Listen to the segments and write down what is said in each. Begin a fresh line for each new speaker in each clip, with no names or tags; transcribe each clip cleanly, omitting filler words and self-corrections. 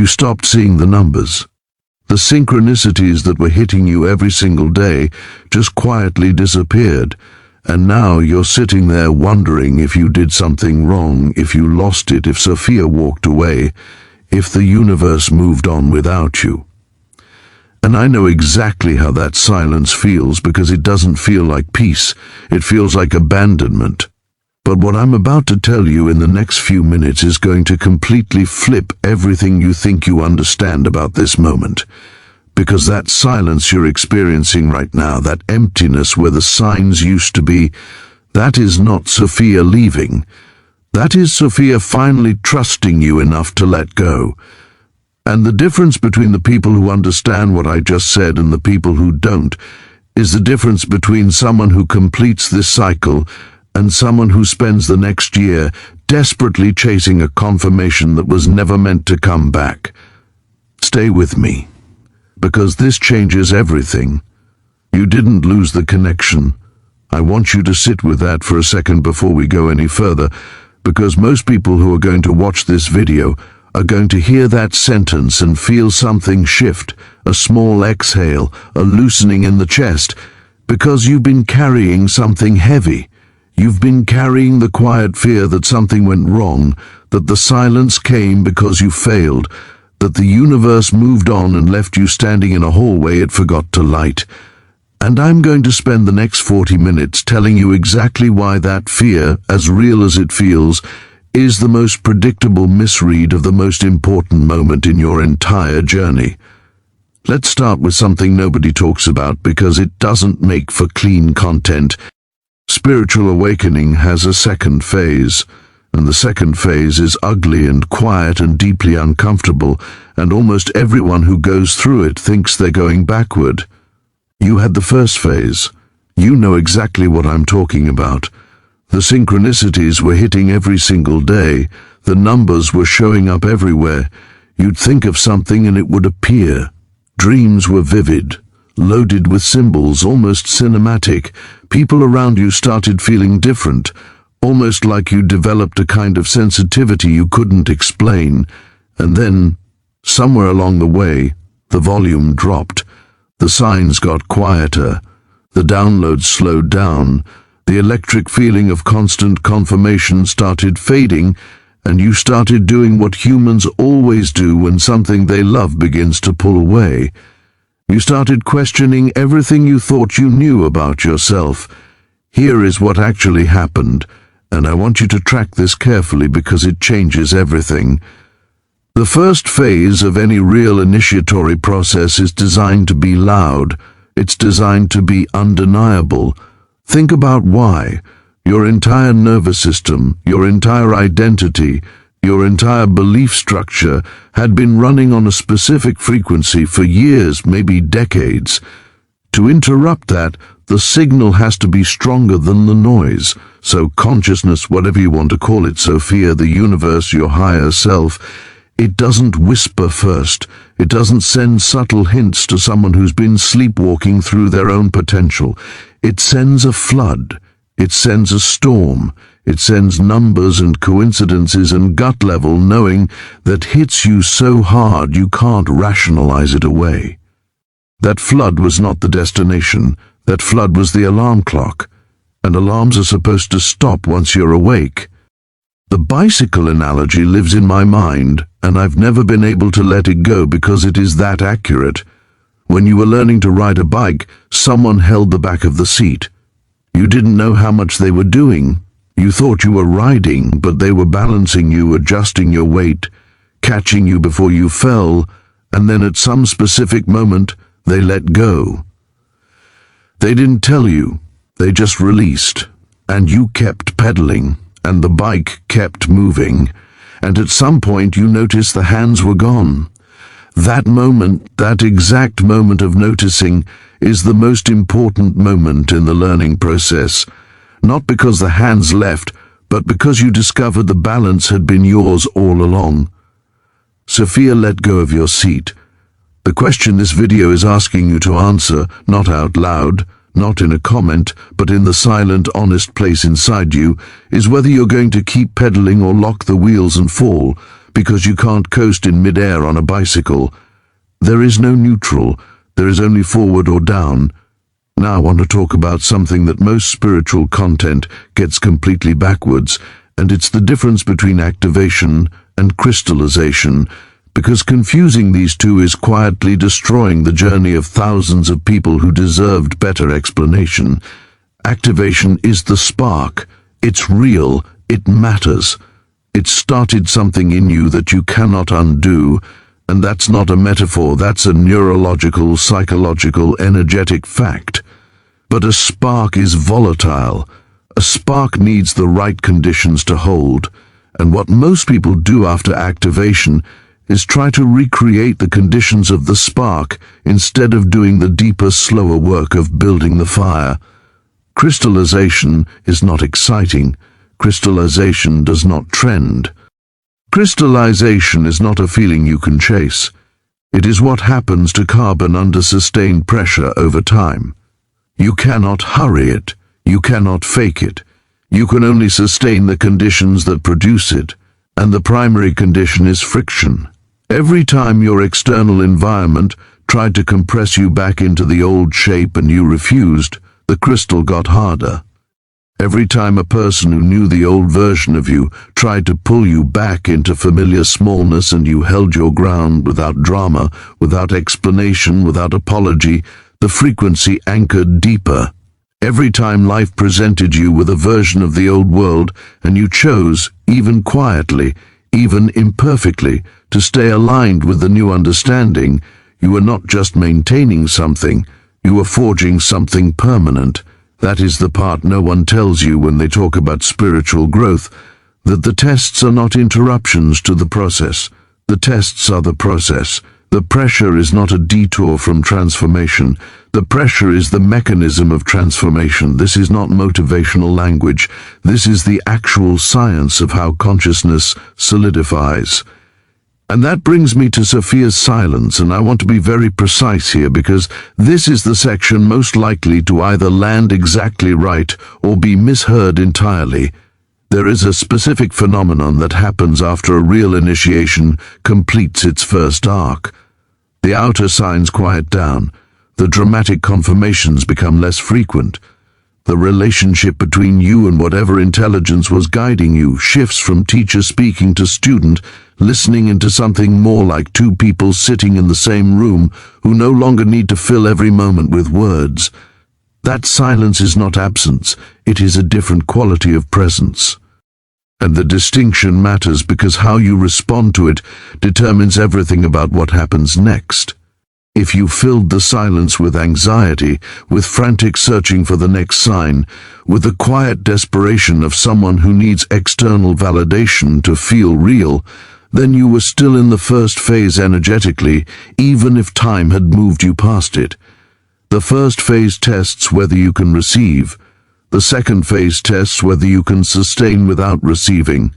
You stopped seeing the numbers. The synchronicities that were hitting you every single day just quietly disappeared, and now you're sitting there wondering if you did something wrong, if you lost it, if Sophia walked away, if the universe moved on without you. And I know exactly how that silence feels, because it doesn't feel like peace, it feels like abandonment. But what I'm about to tell you in the next few minutes is going to completely flip everything you think you understand about this moment. Because that silence you're experiencing right now, that emptiness where the signs used to be, that is not Sophia leaving. That is Sophia finally trusting you enough to let go. And the difference between the people who understand what I just said and the people who don't is the difference between someone who completes this cycle and someone who spends the next year desperately chasing a confirmation that was never meant to come back. Stay with me, because this changes everything. You didn't lose the connection. I want you to sit with that for a second before we go any further, because most people who are going to watch this video are going to hear that sentence and feel something shift, a small exhale, a loosening in the chest, because you've been carrying something heavy. You've been carrying the quiet fear that something went wrong, that the silence came because you failed, that the universe moved on and left you standing in a hallway it forgot to light. And I'm going to spend the next 40 minutes telling you exactly why that fear, as real as it feels, is the most predictable misread of the most important moment in your entire journey. Let's start with something nobody talks about because it doesn't make for clean content. Spiritual awakening has a second phase, and the second phase is ugly and quiet and deeply uncomfortable, and almost everyone who goes through it thinks they're going backward. You had the first phase. You know exactly what I'm talking about. The synchronicities were hitting every single day. The numbers were showing up everywhere. You'd think of something and it would appear. Dreams were vivid, loaded with symbols, almost cinematic. People around you started feeling different, almost like you developed a kind of sensitivity you couldn't explain. And then, somewhere along the way, the volume dropped. The signs got quieter. The downloads slowed down. The electric feeling of constant confirmation started fading, and you started doing what humans always do when something they love begins to pull away. You started questioning everything you thought you knew about yourself. Here is what actually happened, and I want you to track this carefully because it changes everything. The first phase of any real initiatory process is designed to be loud. It's designed to be undeniable. Think about why. Your entire nervous system, your entire identity, your entire belief structure had been running on a specific frequency for years, maybe decades. To interrupt that, the signal has to be stronger than the noise. So consciousness, whatever you want to call it, Sophia, the universe, your higher self, it doesn't whisper first. It doesn't send subtle hints to someone who's been sleepwalking through their own potential. It sends a flood. It sends a storm. It sends numbers and coincidences and gut level knowing that hits you so hard you can't rationalize it away. That flood was not the destination. That flood was the alarm clock. And alarms are supposed to stop once you're awake. The bicycle analogy lives in my mind, and I've never been able to let it go because it is that accurate. When you were learning to ride a bike, someone held the back of the seat. You didn't know how much they were doing. You thought you were riding, but they were balancing you, adjusting your weight, catching you before you fell, and then at some specific moment, they let go. They didn't tell you, they just released, and you kept pedaling, and the bike kept moving, and at some point you noticed the hands were gone. That moment, that exact moment of noticing, is the most important moment in the learning process. Not because the hands left, but because you discovered the balance had been yours all along. Sophia let go of your seat. The question this video is asking you to answer, not out loud, not in a comment, but in the silent, honest place inside you, is whether you're going to keep pedaling or lock the wheels and fall, because you can't coast in midair on a bicycle. There is no neutral, there is only forward or down. Now I want to talk about something that most spiritual content gets completely backwards, and it's the difference between activation and crystallization, because confusing these two is quietly destroying the journey of thousands of people who deserved better explanation. Activation is the spark. It's real. It matters. It started something in you that you cannot undo, and that's not a metaphor, that's a neurological, psychological, energetic fact. But a spark is volatile. A spark needs the right conditions to hold, and what most people do after activation is try to recreate the conditions of the spark instead of doing the deeper, slower work of building the fire. Crystallization is not exciting. Crystallization does not trend. Crystallization is not a feeling you can chase. It is what happens to carbon under sustained pressure over time. You cannot hurry it. You cannot fake it. You can only sustain the conditions that produce it, and the primary condition is friction. Every time your external environment tried to compress you back into the old shape and you refused, the crystal got harder. Every time a person who knew the old version of you tried to pull you back into familiar smallness and you held your ground without drama, without explanation, without apology, the frequency anchored deeper. Every time life presented you with a version of the old world and you chose, even quietly, even imperfectly, to stay aligned with the new understanding, you were not just maintaining something, you were forging something permanent. That is the part no one tells you when they talk about spiritual growth, that the tests are not interruptions to the process. The tests are the process. The pressure is not a detour from transformation. The pressure is the mechanism of transformation. This is not motivational language. This is the actual science of how consciousness solidifies. And that brings me to Sophia's silence, and I want to be very precise here because this is the section most likely to either land exactly right or be misheard entirely. There is a specific phenomenon that happens after a real initiation completes its first arc. The outer signs quiet down. The dramatic confirmations become less frequent. The relationship between you and whatever intelligence was guiding you shifts from teacher speaking to student, listening into something more like two people sitting in the same room who no longer need to fill every moment with words. That silence is not absence, it is a different quality of presence. And the distinction matters because how you respond to it determines everything about what happens next. If you filled the silence with anxiety, with frantic searching for the next sign, with the quiet desperation of someone who needs external validation to feel real, then you were still in the first phase energetically, even if time had moved you past it. The first phase tests whether you can receive. The second phase tests whether you can sustain without receiving.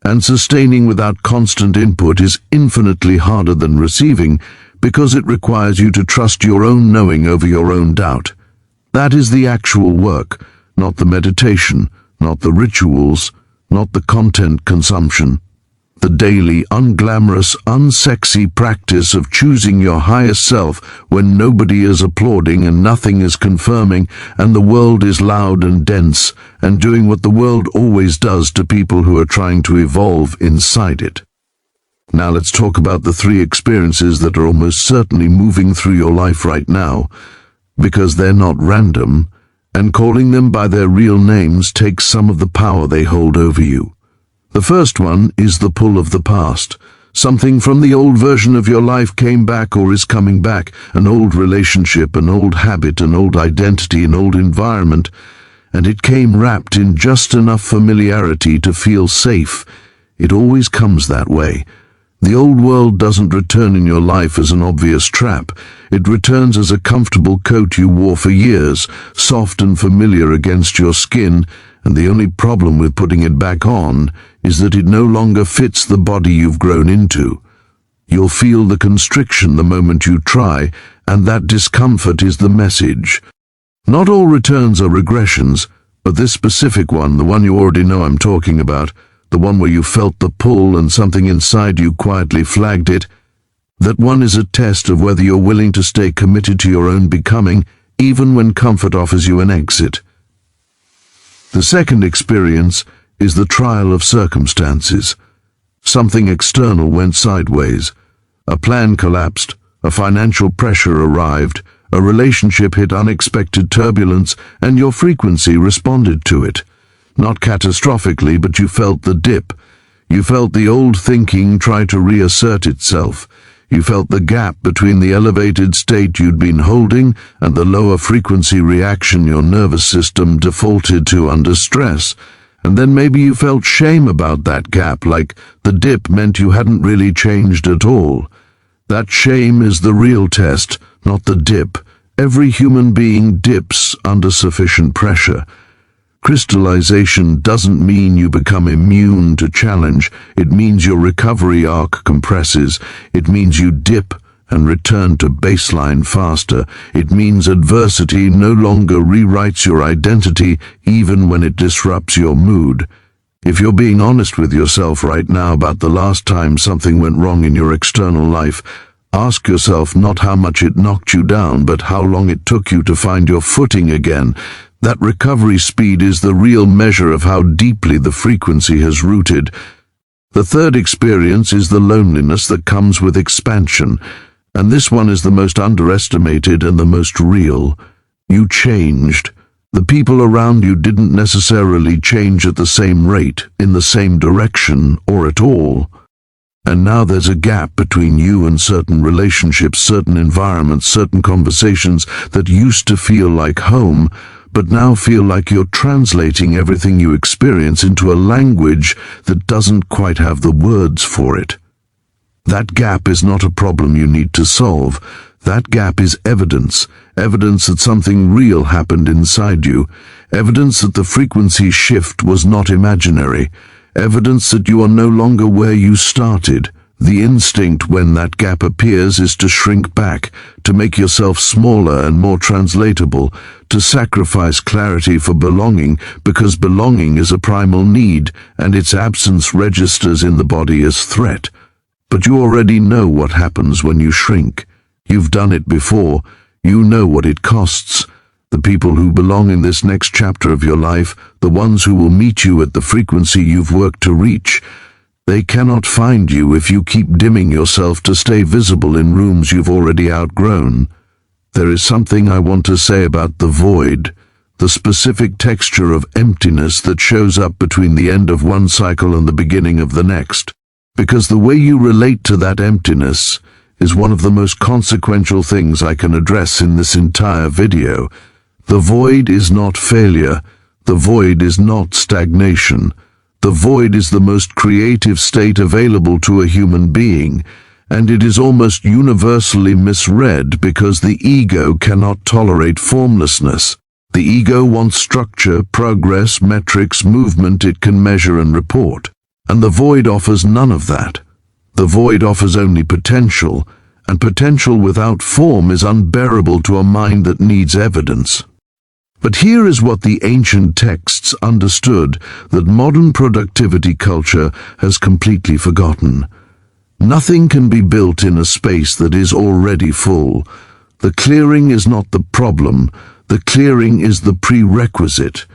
And sustaining without constant input is infinitely harder than receiving, because it requires you to trust your own knowing over your own doubt. That is the actual work, not the meditation, not the rituals, not the content consumption. The daily, unglamorous, unsexy practice of choosing your higher self when nobody is applauding and nothing is confirming and the world is loud and dense, and doing what the world always does to people who are trying to evolve inside it. Now let's talk about the three experiences that are almost certainly moving through your life right now, because they're not random, and calling them by their real names takes some of the power they hold over you. The first one is the pull of the past. Something from the old version of your life came back or is coming back, an old relationship, an old habit, an old identity, an old environment, and it came wrapped in just enough familiarity to feel safe. It always comes that way. The old world doesn't return in your life as an obvious trap. It returns as a comfortable coat you wore for years, soft and familiar against your skin, and the only problem with putting it back on is that it no longer fits the body you've grown into. You'll feel the constriction the moment you try, and that discomfort is the message. Not all returns are regressions, but this specific one, the one you already know I'm talking about, the one where you felt the pull and something inside you quietly flagged it. That one is a test of whether you're willing to stay committed to your own becoming, even when comfort offers you an exit. The second experience is the trial of circumstances. Something external went sideways. A plan collapsed, a financial pressure arrived, a relationship hit unexpected turbulence, and your frequency responded to it. Not catastrophically, but you felt the dip. You felt the old thinking try to reassert itself. You felt the gap between the elevated state you'd been holding and the lower frequency reaction your nervous system defaulted to under stress. And then maybe you felt shame about that gap, like the dip meant you hadn't really changed at all. That shame is the real test, not the dip. Every human being dips under sufficient pressure. Crystallization doesn't mean you become immune to challenge. It means your recovery arc compresses. It means you dip and return to baseline faster. It means adversity no longer rewrites your identity, even when it disrupts your mood. If you're being honest with yourself right now about the last time something went wrong in your external life, ask yourself not how much it knocked you down, but how long it took you to find your footing again. That recovery speed is the real measure of how deeply the frequency has rooted. The third experience is the loneliness that comes with expansion, and this one is the most underestimated and the most real. You changed. The people around you didn't necessarily change at the same rate, in the same direction, or at all. And now there's a gap between you and certain relationships, certain environments, certain conversations that used to feel like home, but now feel like you're translating everything you experience into a language that doesn't quite have the words for it. That gap is not a problem you need to solve. That gap is evidence that something real happened inside you, evidence that the frequency shift was not imaginary, evidence that you are no longer where you started. The instinct when that gap appears is to shrink back, to make yourself smaller and more translatable, to sacrifice clarity for belonging, because belonging is a primal need, and its absence registers in the body as threat. But you already know what happens when you shrink. You've done it before. You know what it costs. The people who belong in this next chapter of your life, the ones who will meet you at the frequency you've worked to reach, they cannot find you if you keep dimming yourself to stay visible in rooms you've already outgrown. There is something I want to say about the void, the specific texture of emptiness that shows up between the end of one cycle and the beginning of the next. Because the way you relate to that emptiness is one of the most consequential things I can address in this entire video. The void is not failure. The void is not stagnation. The void is the most creative state available to a human being, and it is almost universally misread because the ego cannot tolerate formlessness. The ego wants structure, progress, metrics, movement it can measure and report. And the void offers none of that. The void offers only potential, and potential without form is unbearable to a mind that needs evidence. But here is what the ancient texts understood that modern productivity culture has completely forgotten. Nothing can be built in a space that is already full. The clearing is not the problem. The clearing is the prerequisite.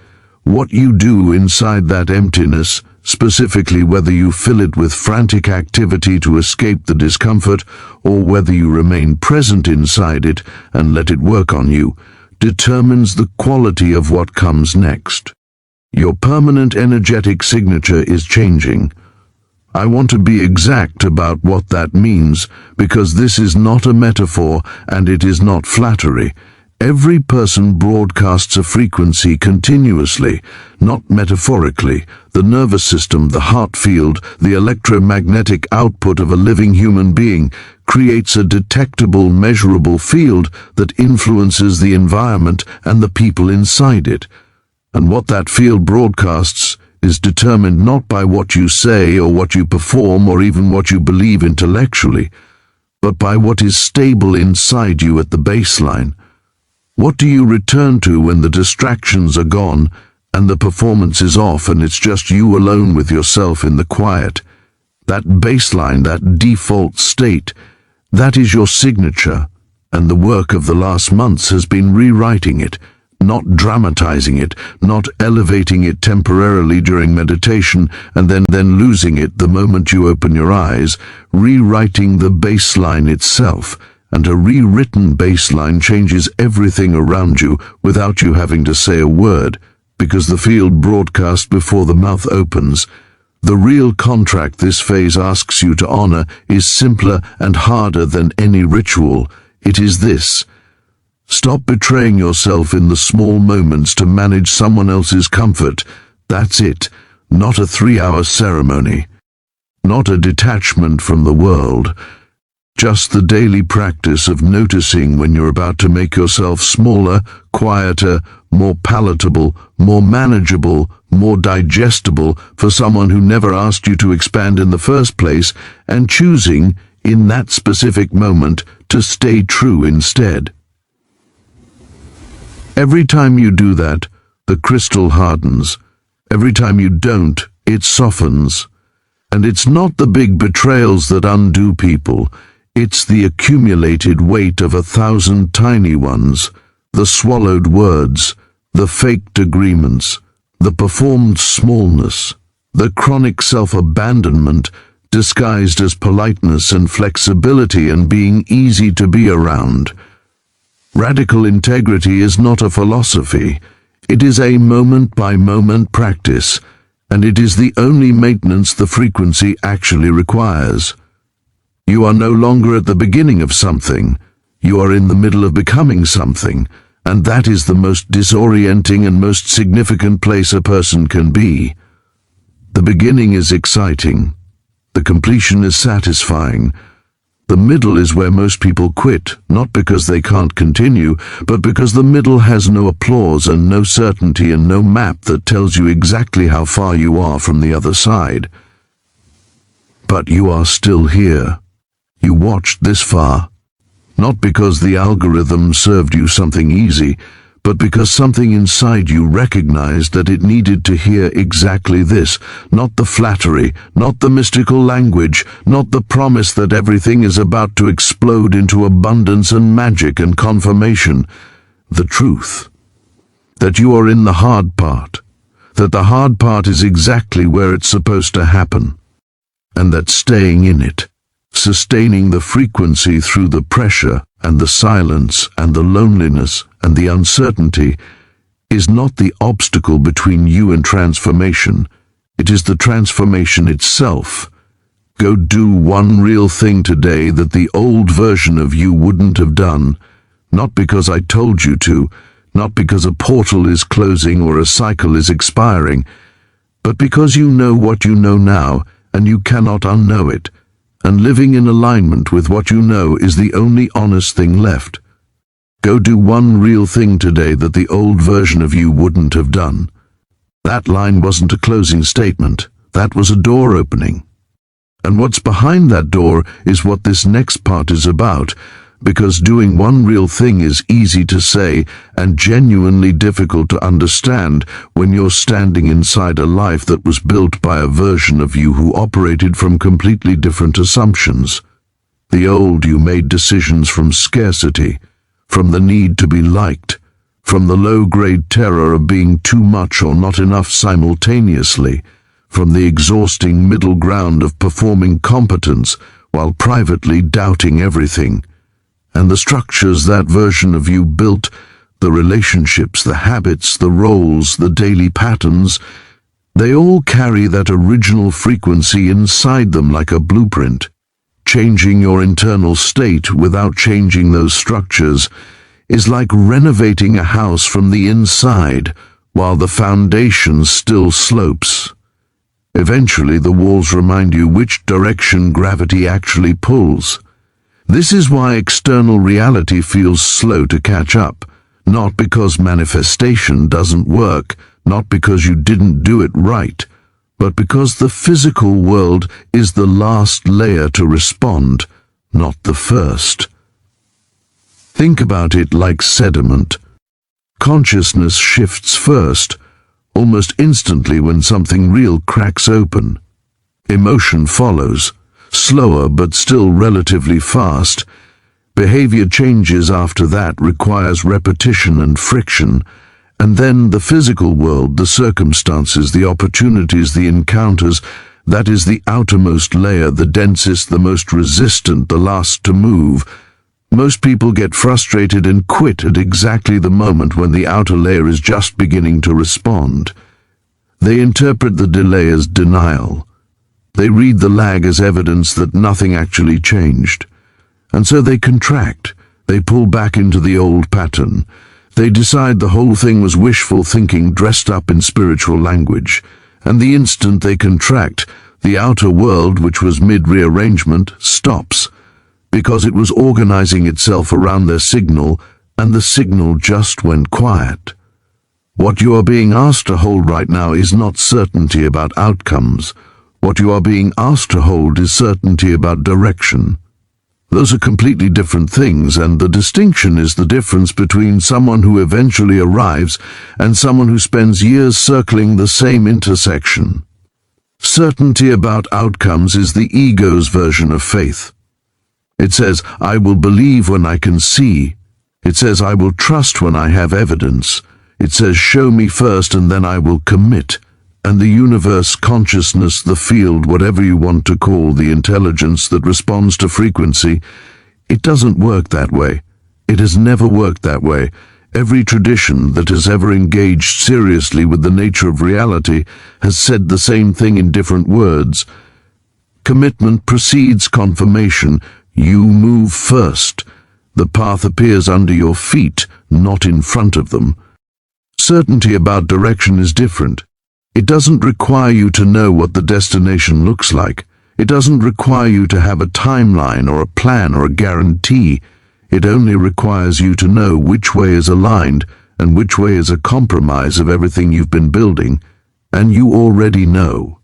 What you do inside that emptiness, specifically whether you fill it with frantic activity to escape the discomfort or whether you remain present inside it and let it work on you, determines the quality of what comes next. Your permanent energetic signature is changing. I want to be exact about what that means because this is not a metaphor and it is not flattery. Every person broadcasts a frequency continuously, not metaphorically. The nervous system, the heart field, the electromagnetic output of a living human being creates a detectable, measurable field that influences the environment and the people inside it. And what that field broadcasts is determined not by what you say or what you perform or even what you believe intellectually, but by what is stable inside you at the baseline. What do you return to when the distractions are gone and the performance is off and it's just you alone with yourself in the quiet. That baseline, that default state, that is your signature, and the work of the last months has been rewriting it, not dramatizing it, not elevating it temporarily during meditation and then losing it the moment you open your eyes, rewriting the baseline itself. And a rewritten baseline changes everything around you without you having to say a word, because the field broadcasts before the mouth opens. The real contract this phase asks you to honor is simpler and harder than any ritual. It is this: stop betraying yourself in the small moments to manage someone else's comfort. That's it. Not a 3-hour ceremony. Not a detachment from the world. Just the daily practice of noticing when you're about to make yourself smaller, quieter, more palatable, more manageable, more digestible for someone who never asked you to expand in the first place, and choosing, in that specific moment, to stay true instead. Every time you do that, the crystal hardens. Every time you don't, it softens. And it's not the big betrayals that undo people. It's the accumulated weight of 1,000 tiny ones, the swallowed words, the faked agreements, the performed smallness, the chronic self-abandonment disguised as politeness and flexibility and being easy to be around. Radical integrity is not a philosophy. It is a moment-by-moment practice, and it is the only maintenance the frequency actually requires. You are no longer at the beginning of something. You are in the middle of becoming something, and that is the most disorienting and most significant place a person can be. The beginning is exciting. The completion is satisfying. The middle is where most people quit, not because they can't continue, but because the middle has no applause and no certainty and no map that tells you exactly how far you are from the other side. But you are still here. You watched this far, not because the algorithm served you something easy, but because something inside you recognized that it needed to hear exactly this, not the flattery, not the mystical language, not the promise that everything is about to explode into abundance and magic and confirmation. The truth. That you are in the hard part. That the hard part is exactly where it's supposed to happen. And that staying in it, sustaining the frequency through the pressure and the silence and the loneliness and the uncertainty, is not the obstacle between you and transformation. It is the transformation itself. Go do one real thing today that the old version of you wouldn't have done, not because I told you to, not because a portal is closing or a cycle is expiring, but because you know what you know now and you cannot unknow it. And living in alignment with what you know is the only honest thing left. Go do one real thing today that the old version of you wouldn't have done. That line wasn't a closing statement. That was a door opening. And what's behind that door is what this next part is about, because doing one real thing is easy to say and genuinely difficult to understand when you're standing inside a life that was built by a version of you who operated from completely different assumptions. The old you made decisions from scarcity, from the need to be liked, from the low-grade terror of being too much or not enough simultaneously, from the exhausting middle ground of performing competence while privately doubting everything. And the structures that version of you built, the relationships, the habits, the roles, the daily patterns, they all carry that original frequency inside them like a blueprint. Changing your internal state without changing those structures is like renovating a house from the inside while the foundation still slopes. Eventually the walls remind you which direction gravity actually pulls. This is why external reality feels slow to catch up, not because manifestation doesn't work, not because you didn't do it right, but because the physical world is the last layer to respond, not the first. Think about it like sediment. Consciousness shifts first, almost instantly when something real cracks open. Emotion follows, slower but still relatively fast. Behavior changes after that, requires repetition and friction. And then the physical world, the circumstances, the opportunities, the encounters, that is the outermost layer, the densest, the most resistant, the last to move. Most people get frustrated and quit at exactly the moment when the outer layer is just beginning to respond. They interpret the delay as denial. They read the lag as evidence that nothing actually changed. And so they contract. They pull back into the old pattern. They decide the whole thing was wishful thinking dressed up in spiritual language. And the instant they contract, the outer world, which was mid-rearrangement, stops, because it was organizing itself around their signal, and the signal just went quiet. What you are being asked to hold right now is not certainty about outcomes. What you are being asked to hold is certainty about direction. Those are completely different things, and the distinction is the difference between someone who eventually arrives and someone who spends years circling the same intersection. Certainty about outcomes is the ego's version of faith. It says, I will believe when I can see. It says, I will trust when I have evidence. It says, show me first and then I will commit. And the universe, consciousness, the field, whatever you want to call the intelligence that responds to frequency, it doesn't work that way. It has never worked that way. Every tradition that has ever engaged seriously with the nature of reality has said the same thing in different words. Commitment precedes confirmation. You move first. The path appears under your feet, not in front of them. Certainty about direction is different. It doesn't require you to know what the destination looks like. It doesn't require you to have a timeline or a plan or a guarantee. It only requires you to know which way is aligned and which way is a compromise of everything you've been building, and you already know.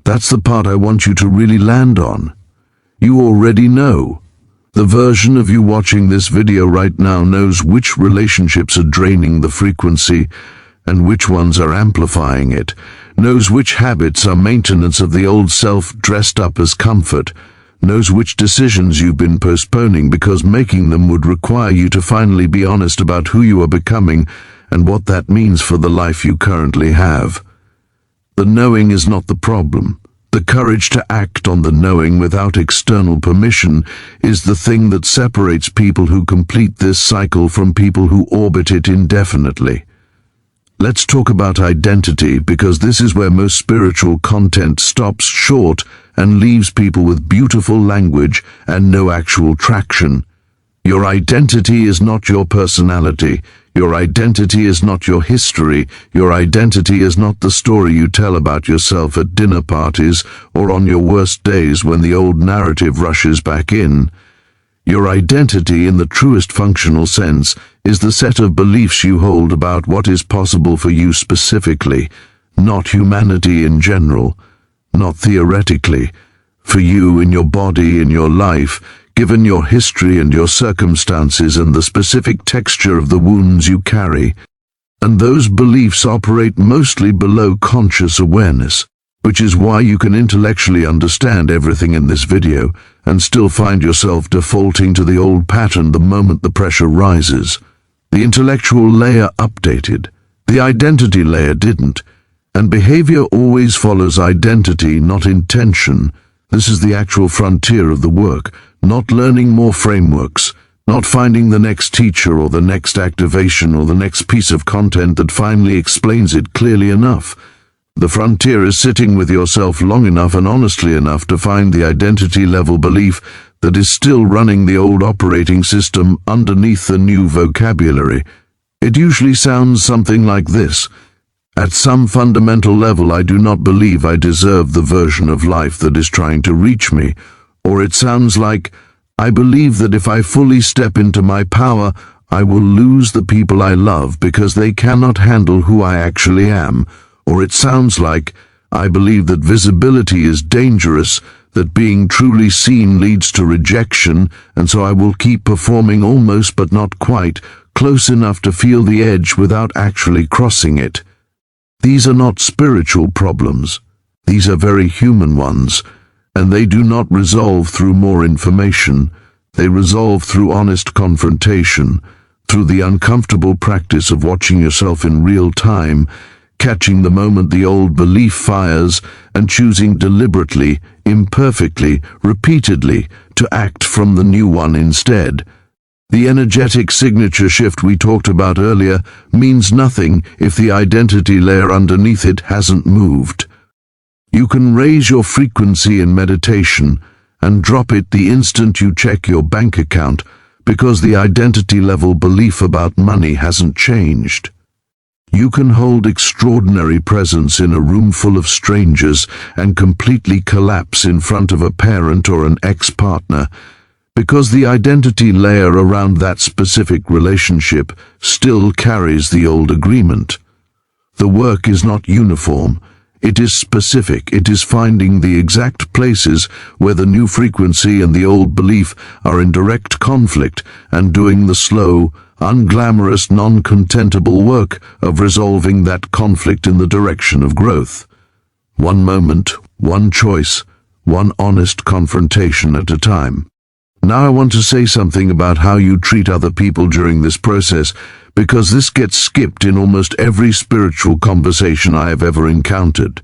That's the part I want you to really land on. You already know. The version of you watching this video right now knows which relationships are draining the frequency and which ones are amplifying it, knows which habits are maintenance of the old self dressed up as comfort, knows which decisions you've been postponing because making them would require you to finally be honest about who you are becoming and what that means for the life you currently have. The knowing is not the problem. The courage to act on the knowing without external permission is the thing that separates people who complete this cycle from people who orbit it indefinitely. Let's talk about identity, because this is where most spiritual content stops short and leaves people with beautiful language and no actual traction. Your identity is not your personality. Your identity is not your history. Your identity is not the story you tell about yourself at dinner parties or on your worst days when the old narrative rushes back in. Your identity, in the truest functional sense, is the set of beliefs you hold about what is possible for you specifically, not humanity in general, not theoretically. For you, in your body, in your life, given your history and your circumstances and the specific texture of the wounds you carry. And those beliefs operate mostly below conscious awareness, which is why you can intellectually understand everything in this video and still find yourself defaulting to the old pattern the moment the pressure rises. The intellectual layer updated. The identity layer didn't. And behavior always follows identity, not intention. This is the actual frontier of the work, not learning more frameworks, not finding the next teacher or the next activation or the next piece of content that finally explains it clearly enough. The frontier is sitting with yourself long enough and honestly enough to find the identity-level belief that is still running the old operating system underneath the new vocabulary. It usually sounds something like this. At some fundamental level, I do not believe I deserve the version of life that is trying to reach me. Or it sounds like, I believe that if I fully step into my power, I will lose the people I love because they cannot handle who I actually am. Or it sounds like, I believe that visibility is dangerous, that being truly seen leads to rejection, and so I will keep performing almost but not quite, close enough to feel the edge without actually crossing it. These are not spiritual problems. These are very human ones, and they do not resolve through more information. They resolve through honest confrontation, through the uncomfortable practice of watching yourself in real time, catching the moment the old belief fires, and choosing deliberately, imperfectly, repeatedly, to act from the new one instead. The energetic signature shift we talked about earlier means nothing if the identity layer underneath it hasn't moved. You can raise your frequency in meditation and drop it the instant you check your bank account because the identity level belief about money hasn't changed. You can hold extraordinary presence in a room full of strangers and completely collapse in front of a parent or an ex-partner because the identity layer around that specific relationship still carries the old agreement. The work is not uniform. It is specific. It is finding the exact places where the new frequency and the old belief are in direct conflict and doing the slow, unglamorous, non-contentable work of resolving that conflict in the direction of growth. One moment, one choice, one honest confrontation at a time. Now I want to say something about how you treat other people during this process, because this gets skipped in almost every spiritual conversation I have ever encountered.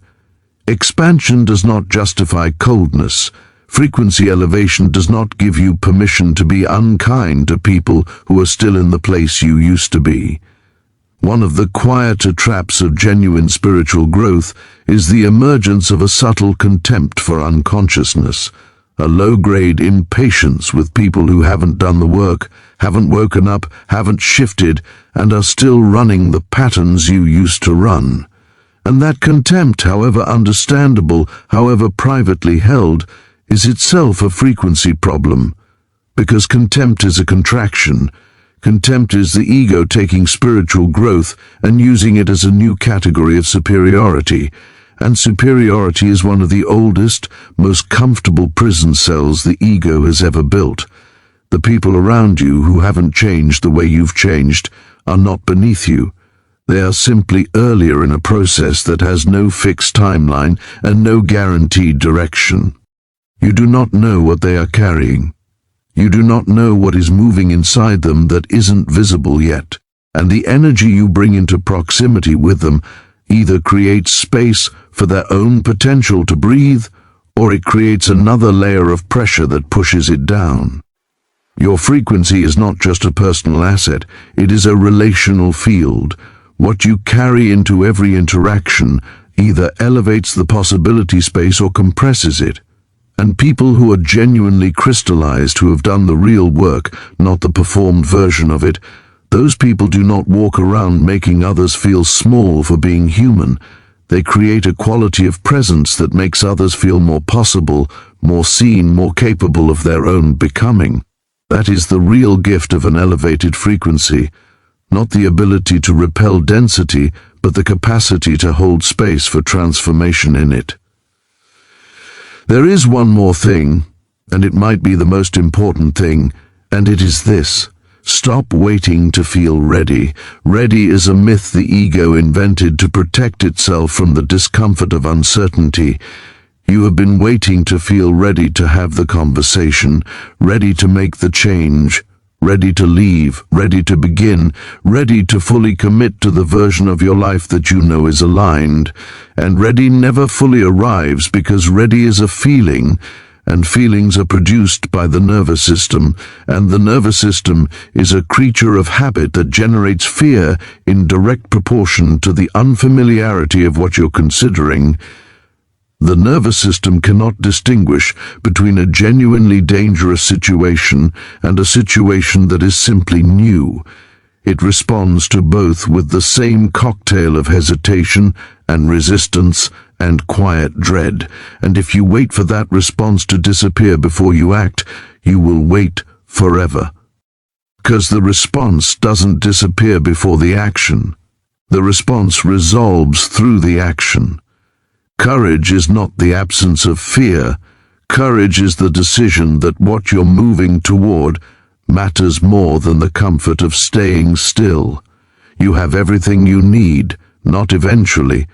Expansion does not justify coldness. Frequency elevation does not give you permission to be unkind to people who are still in the place you used to be. One of the quieter traps of genuine spiritual growth is the emergence of a subtle contempt for unconsciousness, a low-grade impatience with people who haven't done the work, haven't woken up, haven't shifted, and are still running the patterns you used to run. And that contempt, however understandable, however privately held, is itself a frequency problem, because contempt is a contraction. Contempt is the ego taking spiritual growth and using it as a new category of superiority, and superiority is one of the oldest, most comfortable prison cells the ego has ever built. The people around you who haven't changed the way you've changed are not beneath you. They are simply earlier in a process that has no fixed timeline and no guaranteed direction. You do not know what they are carrying. You do not know what is moving inside them that isn't visible yet, and the energy you bring into proximity with them either creates space for their own potential to breathe, or it creates another layer of pressure that pushes it down. Your frequency is not just a personal asset, it is a relational field. What you carry into every interaction either elevates the possibility space or compresses it. And people who are genuinely crystallized, who have done the real work, not the performed version of it, those people do not walk around making others feel small for being human. They create a quality of presence that makes others feel more possible, more seen, more capable of their own becoming. That is the real gift of an elevated frequency, not the ability to repel density, but the capacity to hold space for transformation in it. There is one more thing, and it might be the most important thing, and it is this. Stop waiting to feel ready. Ready is a myth the ego invented to protect itself from the discomfort of uncertainty. You have been waiting to feel ready to have the conversation, ready to make the change, ready to leave, ready to begin, ready to fully commit to the version of your life that you know is aligned. And ready never fully arrives because ready is a feeling, and feelings are produced by the nervous system, and the nervous system is a creature of habit that generates fear in direct proportion to the unfamiliarity of what you're considering. The nervous system cannot distinguish between a genuinely dangerous situation and a situation that is simply new. It responds to both with the same cocktail of hesitation and resistance and quiet dread, and if you wait for that response to disappear before you act, you will wait forever. Because the response doesn't disappear before the action. The response resolves through the action. Courage is not the absence of fear. Courage is the decision that what you're moving toward matters more than the comfort of staying still. You have everything you need, not eventually,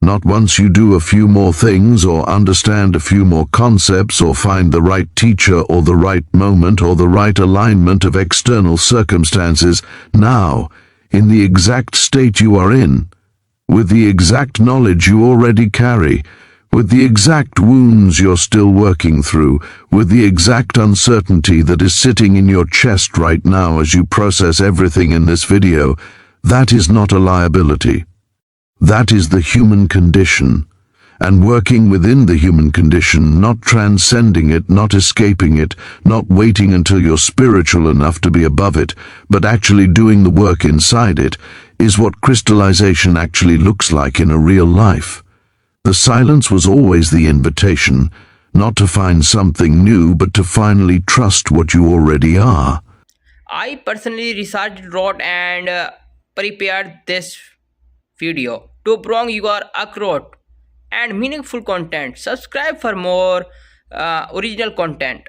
not once you do a few more things or understand a few more concepts or find the right teacher or the right moment or the right alignment of external circumstances. Now, in the exact state you are in, with the exact knowledge you already carry, with the exact wounds you're still working through, with the exact uncertainty that is sitting in your chest right now as you process everything in this video, that is not a liability. That is the human condition. And working within the human condition, not transcending it, not escaping it, not waiting until you're spiritual enough to be above it, but actually doing the work inside it, is what crystallization actually looks like in a real life. The silence was always the invitation, not to find something new, but to finally trust what you already are.
I personally researched, wrote, and prepared this video to bring your accurate and meaningful content. Subscribe for more original content.